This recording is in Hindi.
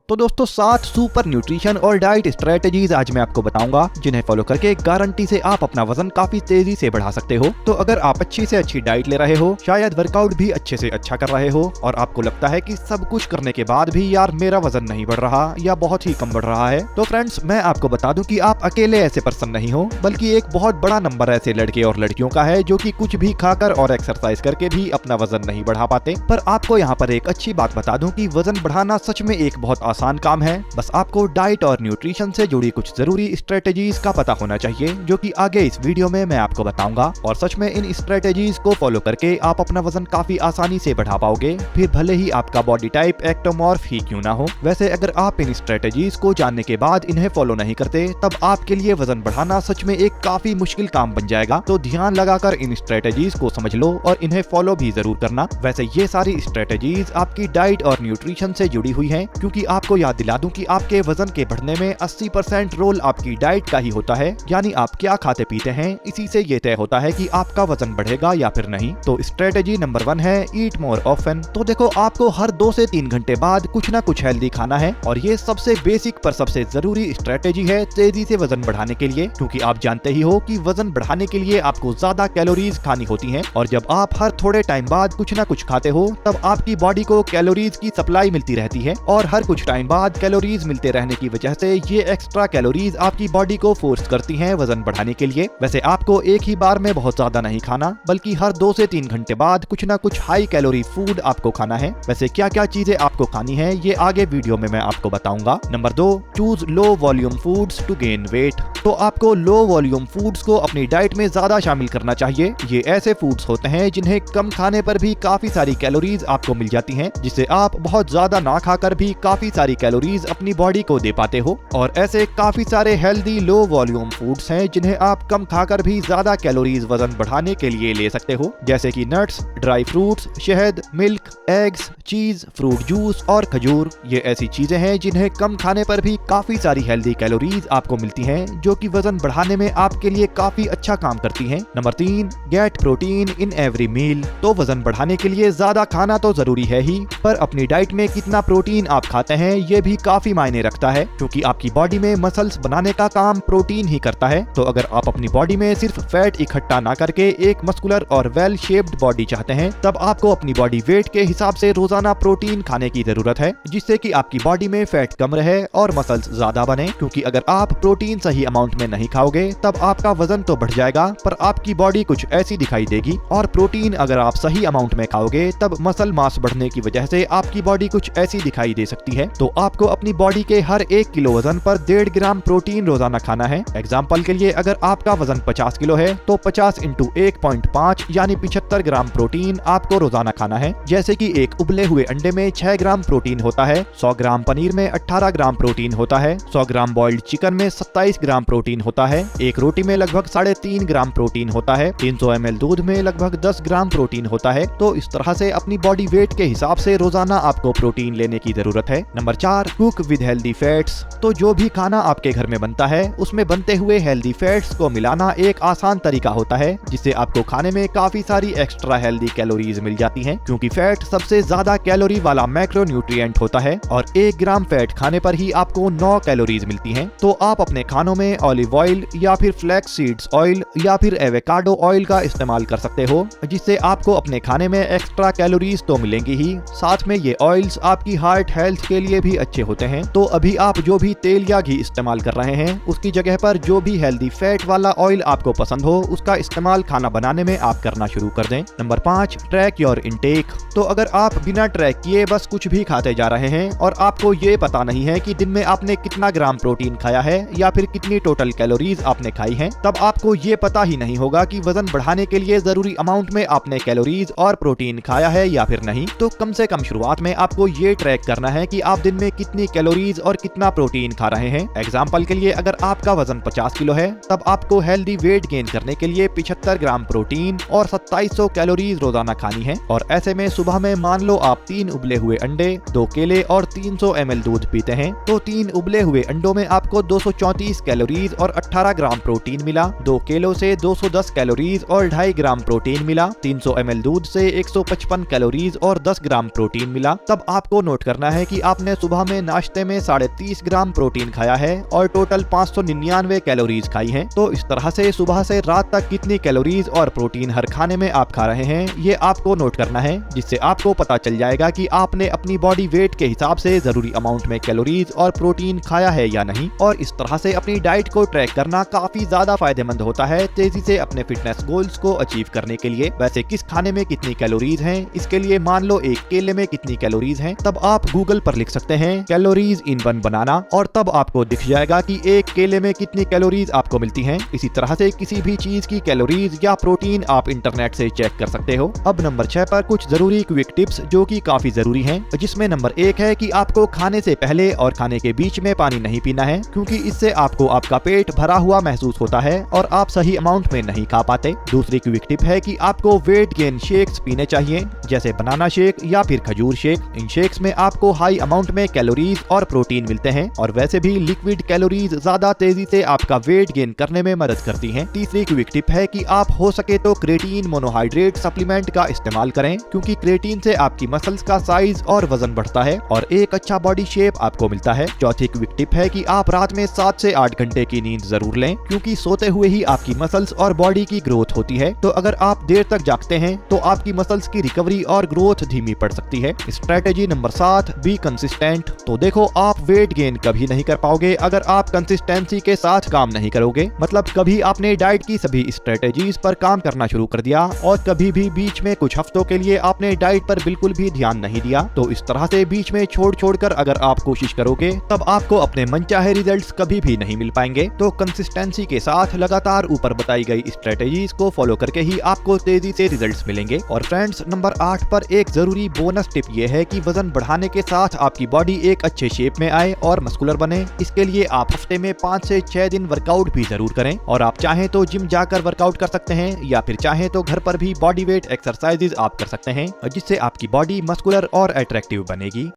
तो दोस्तों 7 सुपर न्यूट्रिशन और डाइट स्ट्रेटेजीज आज मैं आपको बताऊंगा जिन्हें फॉलो करके गारंटी से आप अपना वजन काफी तेजी से बढ़ा सकते हो। तो अगर आप अच्छी से अच्छी डाइट ले रहे हो, शायद वर्कआउट भी अच्छे से अच्छा कर रहे हो और आपको लगता है कि सब कुछ करने के बाद भी यार मेरा वजन नहीं बढ़ रहा या बहुत ही कम बढ़ रहा है, तो फ्रेंड्स मैं आपको बता दूं कि आप अकेले ऐसे पर्सन नहीं हो, बल्कि एक बहुत बड़ा नंबर ऐसे लड़के और लड़कियों का है जो कि कुछ भी खाकर और एक्सरसाइज करके भी अपना वजन नहीं बढ़ा पाते। पर आपको यहाँ पर एक अच्छी बात बता दूं कि वजन बढ़ाना सच में एक बहुत आसान काम है। बस आपको डाइट और न्यूट्रिशन से जुड़ी कुछ जरूरी स्ट्रेटेजीज का पता होना चाहिए जो कि आगे इस वीडियो में मैं आपको बताऊंगा, और सच में इन स्ट्रेटेजीज को फॉलो करके आप अपना वजन काफी आसानी से बढ़ा पाओगे, फिर भले ही आपका बॉडी टाइप एक्टोमॉर्फ ही क्यों ना हो। वैसे अगर आप इन स्ट्रेटेजीज को जानने के बाद इन्हें फॉलो नहीं करते तब आपके लिए वजन बढ़ाना सच में एक काफी मुश्किल काम बन जाएगा। तो ध्यान लगाकर इन स्ट्रेटेजीज को समझ लो और इन्हें फॉलो भी जरूर करना। वैसे ये सारी स्ट्रेटेजीज आपकी डाइट और न्यूट्रिशन से जुड़ी हुई हैं, क्योंकि आपको याद दिला दूं कि आपके वजन के बढ़ने में 80% रोल आपकी डाइट का ही होता है, यानी आप क्या खाते पीते हैं इसी से ये तय होता है कि आपका वजन बढ़ेगा या फिर नहीं। तो स्ट्रेटेजी नंबर 1 है ईट मोर ऑफन। तो देखो आपको हर 2 से 3 घंटे बाद कुछ ना कुछ हेल्दी खाना है, और ये सबसे बेसिक पर सबसे जरूरी स्ट्रेटेजी है तेजी से वजन बढ़ाने के लिए, क्योंकि आप जानते ही हो कि वजन बढ़ाने के लिए आपको ज्यादा कैलोरीज खानी होती हैं, और जब आप हर थोड़े टाइम बाद कुछ ना कुछ खाते हो तब आपकी बॉडी को कैलोरीज की सप्लाई मिलती रहती है, और हर कुछ टाइम बाद कैलोरीज मिलते रहने की वजह से ये एक्स्ट्रा कैलोरीज आपकी बॉडी को फोर्स करती हैं वजन बढ़ाने के लिए। वैसे आपको एक ही बार में बहुत ज्यादा नहीं खाना, बल्कि हर 2 से 3 घंटे बाद कुछ ना कुछ हाई कैलोरी फूड आपको खाना है। वैसे क्या क्या चीजें आपको खानी है ये आगे वीडियो में मैं आपको बताऊंगा। Number 2, choose low volume foods to gain weight. तो आपको लो वॉल्यूम फूड्स को अपनी डाइट में ज्यादा शामिल करना चाहिए। ये ऐसे फूड्स होते हैं जिन्हें कम खाने पर भी काफी सारी कैलोरीज आपको मिल जाती हैं, जिससे आप बहुत ज्यादा ना खाकर भी काफी सारी कैलोरीज अपनी बॉडी को दे पाते हो। और ऐसे काफी सारे हेल्दी लो वॉल्यूम फूड्स हैं जिन्हें आप कम खाकर भी ज्यादा कैलोरीज वजन बढ़ाने के लिए ले सकते हो, जैसे कि नट्स, ड्राई फ्रूट्स, शहद, मिल्क, एग्स, चीज, फ्रूट जूस और खजूर। ये ऐसी चीजें हैं जिन्हें कम खाने पर भी काफी सारी हेल्दी कैलोरीज आपको मिलती हैं, जो कि वजन बढ़ाने में आपके लिए काफी अच्छा काम करती हैं। Number 3, get protein in every meal. तो वजन बढ़ाने के लिए ज्यादा खाना तो जरूरी है ही, पर अपनी डाइट में कितना प्रोटीन आप खाते हैं ये भी काफी मायने रखता है, क्योंकि आपकी बॉडी में मसल्स बनाने का काम प्रोटीन ही करता है। तो अगर आप अपनी बॉडी में सिर्फ फैट इकट्ठा ना करके एक मस्कुलर और वेल शेप्ड बॉडी चाहते हैं, तब आपको अपनी बॉडी वेट के हिसाब से रोजाना प्रोटीन खाने की जरूरत है, जिससे कि आपकी बॉडी में फैट कम रहे और मसल्स ज्यादा बने। क्योंकि अगर आप प्रोटीन सही अमाउंट में नहीं खाओगे तब आपका वजन तो बढ़ जाएगा पर आपकी बॉडी कुछ ऐसी दिखाई देगी, और प्रोटीन अगर आप सही अमाउंट में खाओगे तब मसल मास बढ़ने की वजह से आपकी बॉडी कुछ ऐसी दिखाई दे सकती है। तो आपको अपनी बॉडी के हर 1 किलो वजन पर 1.5 ग्राम प्रोटीन रोजाना खाना है। एग्जाम्पल के लिए अगर आपका वजन 50 किलो है तो 50 × 1.5 यानी 75 ग्राम प्रोटीन आपको रोजाना खाना है। जैसे कि एक उबले हुए अंडे में 6 ग्राम प्रोटीन होता है, 100 ग्राम पनीर में 18 ग्राम प्रोटीन होता है, 100 ग्राम बॉइल्ड चिकन में 27 ग्राम प्रोटीन होता है, एक रोटी में लगभग 3.5 ग्राम प्रोटीन होता है, 300 ml दूध में लगभग 10 ग्राम प्रोटीन होता है। तो इस तरह से अपनी बॉडी वेट के हिसाब से रोजाना आपको प्रोटीन लेने की जरूरत है। Number 4, cook with healthy fats. तो जो भी खाना आपके घर में बनता है उसमें बनते हुए हेल्दी फैट्स को मिलाना एक आसान तरीका होता है, जिससे आपको खाने में काफी सारी एक्स्ट्रा हेल्दी कैलोरीज मिल जाती हैं, क्योंकि फैट सबसे ज्यादा कैलोरी वाला मैक्रोन्यूट्रिएंट होता है और 1 ग्राम फैट खाने पर ही आपको 9 कैलोरीज मिलती हैं। तो आप अपने खानों में ऑलिव ऑयल या फिर फ्लैक्स सीड्स ऑयल या फिर एवोकाडो ऑयल का इस्तेमाल कर सकते हो, जिससे आपको अपने खाने में एक्स्ट्रा कैलोरीज तो मिलेंगी ही, साथ में ये ऑयल्स आपकी हार्ट हेल्थ के लिए भी अच्छे होते हैं। तो अभी आप जो भी तेल या घी इस्तेमाल कर रहे हैं उसकी जगह पर जो भी हेल्दी फैट वाला ऑयल आपको पसंद हो उसका इस्तेमाल खाना बनाने में आप करना शुरू कर दें। Number 5, track your intake. तो अगर आप बिना ट्रैक किए बस कुछ भी खाते जा रहे हैं और आपको ये पता नहीं है कि दिन में आपने कितना ग्राम प्रोटीन खाया है या फिर कितनी टोटल कैलोरीज आपने खाई हैं, तब आपको ये पता ही नहीं होगा कि वजन बढ़ाने के लिए जरूरी अमाउंट में आपने कैलोरीज और प्रोटीन खाया है या फिर नहीं। तो कम से कम शुरुआत में आपको ये ट्रैक करना है कि आप दिन में कितनी कैलोरीज और कितना प्रोटीन खा रहे हैं। एग्जाम्पल के लिए अगर आपका वजन 50 किलो है तब आपको हेल्दी वेट गेन करने के लिए 75 ग्राम प्रोटीन और 2700 कैलोरीज रोजाना खानी है। और ऐसे में सुबह में मान लो आप 3 उबले हुए अंडे, 2 केले और 300 ml दूध पीते हैं, तो 3 उबले हुए अंडों में आपको 234 कैलोरीज और 18 ग्राम प्रोटीन मिला, 2 केलों से 210 कैलोरीज और 2.5 ग्राम प्रोटीन मिला, 300 ml दूध से 155 कैलोरीज और 10 ग्राम प्रोटीन मिला। तब आपको नोट करना है कि आपने सुबह में नाश्ते में 30.5 ग्राम प्रोटीन खाया है और टोटल 599 कैलोरीज खाई हैं, तो इस तरह से सुबह से रात तक कितनी कैलोरीज और प्रोटीन हर खाने में आप खा रहे हैं ये आपको नोट करना है, जिससे आपको पता चल जाएगा कि आपने अपनी बॉडी वेट के हिसाब से जरूरी अमाउंट में कैलोरीज और प्रोटीन खाया है या नहीं। और इस तरह से अपनी डाइट को ट्रैक करना काफी ज्यादा फायदेमंद होता है तेजी से अपने फिटनेस गोल्स को अचीव करने के लिए। वैसे किस खाने में कितनी कैलोरीज हैं, इसके लिए मान लो एक केले में कितनी कैलोरीज हैं, तब आप गूगल पर लिख सकते हैं कैलोरीज इन वन बनाना और तब आपको दिख जाएगा कि एक केले में कितनी कैलोरीज आपको मिलती हैं। इसी तरह से किसी भी चीज की कैलोरीज या प्रोटीन आप इंटरनेट से चेक कर सकते हो। अब नंबर 6 पर कुछ जरूरी क्विक टिप्स जो कि काफी जरूरी हैं, जिसमें नंबर 1 है कि आपको खाने से पहले और खाने के बीच में पानी नहीं पीना है, क्योंकि इससे आपको आपका पेट भरा हुआ महसूस होता है और आप सही अमाउंट में नहीं खा पाते। दूसरी क्विक टिप है कि आपको वेट गेन शेक्स पीने चाहिए, जैसे बनाना शेक या फिर खजूर शेक। इन शेक्स में आपको हाई अमाउंट में कैलोरीज और प्रोटीन मिलते हैं और वैसे भी लिक्विड कैलोरीज ज्यादा तेजी से आपका वेट गेन करने में मदद करती हैं। तीसरी क्विक टिप है कि आप हो सके तो क्रेटीन मोनोहाइड्रेट सप्लीमेंट का इस्तेमाल करें, क्योंकि क्रेटीन से आपकी मसल्स का साइज और वजन बढ़ता है और एक अच्छा बॉडी शेप आपको मिलता है। चौथी क्विक टिप है कि आप रात में 7 से 8 घंटे की नींद जरूर लें, क्योंकि सोते हुए ही आपकी मसल्स और बॉडी की ग्रोथ होती है। तो अगर आप देर तक जागते हैं तो आपकी मसल्स की रिकवरी और ग्रोथ धीमी पड़ सकती है। Strategy number 7, be consistent. तो देखो, आप वेट गेन कभी नहीं कर पाओगे अगर आप कंसिस्टेंसी के साथ काम नहीं करोगे। मतलब कभी आपने डाइट की सभी स्ट्रेटेजीज पर काम करना शुरू कर दिया और कभी भी बीच में कुछ हफ्तों के लिए आपने डाइट पर बिल्कुल भी ध्यान नहीं दिया, तो इस तरह से बीच में छोड़ कर अगर आप कोशिश करोगे तब आपको अपने मनचाहे रिजल्ट्स कभी भी नहीं मिल पाएंगे। तो कंसिस्टेंसी के साथ लगातार ऊपर बताई गई स्ट्रेटेजीज को फॉलो करके ही आपको तेजी से रिजल्ट्स मिलेंगे। और फ्रेंड्स, नंबर 8 पर एक जरूरी बोनस टिप ये है कि वजन बढ़ाने के साथ आपकी बॉडी एक अच्छे शेप में आए और मस्कुलर बने, इसके लिए आप हफ्ते में 5 से 6 दिन वर्कआउट भी जरूर करें। और आप चाहें तो जिम जाकर वर्कआउट कर सकते हैं या फिर चाहें तो घर पर भी बॉडी वेट एक्सरसाइजेज आप कर सकते हैं, जिससे आपकी बॉडी मस्कुलर और अट्रैक्टिव बनेगी।